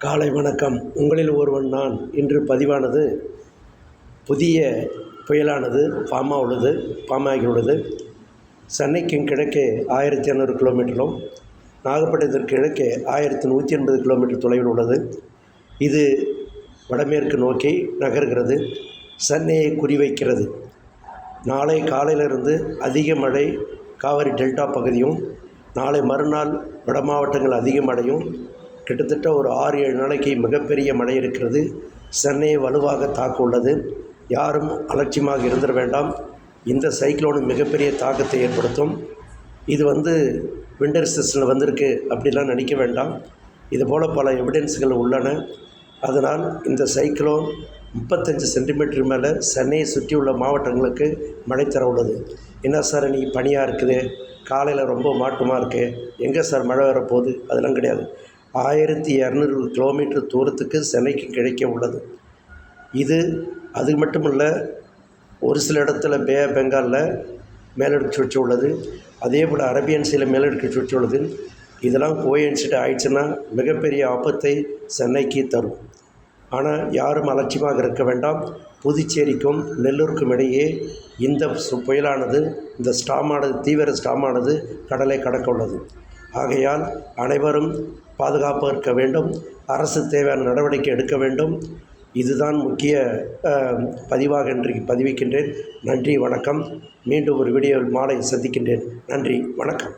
காலை வணக்கம். உங்களில் ஒருவன் நான். இன்று பதிவானது புதிய புயலானது ஃபார்ம் ஆகியுள்ளது. சென்னைக்கும் கிழக்கே 1200 கிலோமீட்டரும், நாகப்பட்டினத்திற்கு கிழக்கே 1180 கிலோமீட்டர் தொலைவில் உள்ளது. இது வடமேற்கு நோக்கி நகர்கிறது. சென்னையை குறிவைக்கிறது. நாளை காலையிலிருந்து அதிக மழை காவிரி டெல்டா பகுதியும், நாளை மறுநாள் வட மாவட்டங்கள் அதிகமடையும். கிட்டத்தட்ட ஒரு 6-7 நாளைக்கு மிகப்பெரிய மழை இருக்கிறது. சென்னையை வலுவாக தாக்க உள்ளது. யாரும் அலட்சியமாக இருந்துட வேண்டாம். இந்த சைக்ளோன் மிகப்பெரிய தாக்கத்தை ஏற்படுத்தும். இது விண்டர் சீசனில் வந்திருக்கு அப்படிலாம் நினைக்க வேண்டாம். இதுபோல் பல எவிடன்ஸுகள் உள்ளன. அதனால் இந்த சைக்ளோன் 35 சென்டிமீட்டர் மேலே சென்னையை சுற்றியுள்ள மாவட்டங்களுக்கு மழை தர உள்ளது. என்ன சார் இன்னைக்கு பனியாக இருக்குது, காலையில் ரொம்ப மாட்டமாக இருக்குது, எங்கே சார் மழை வரப்போகுது? அதெல்லாம் கிடையாது. 1200 கிலோமீட்டர் தூரத்துக்கு சென்னைக்கு கிடைக்க உள்ளது. இது அது மட்டும் இல்லை, ஒரு சில இடத்துல பே ஆஃப் பெங்காலில் மேலடுக்கு சுழற்சி உள்ளது. அதே போல் அரேபியன் சீயில் மேலடுக்கு சுழற்சி உள்ளது. இதெல்லாம் கோயின்சிட் ஆயிடுச்சுன்னா மிகப்பெரிய ஆபத்தை சென்னைக்கு தரும். ஆனால் யாரும் அலட்சியமாக இருக்க வேண்டாம். புதுச்சேரிக்கும் நெல்லூருக்கும் இடையே இந்த புயலானது, இந்த தீவிர ஸ்டாமானது கடலை கடக்க உள்ளது. ஆகையால் அனைவரும் பாதுகாப்பாக இருக்க வேண்டும். அரசு தேவையான நடவடிக்கை எடுக்க வேண்டும். இதுதான் முக்கிய பதிவாக இன்றைக்கு பதிவிக்கின்றேன். நன்றி, வணக்கம். மீண்டும் ஒரு வீடியோவில் மாலை சந்திக்கின்றேன். நன்றி, வணக்கம்.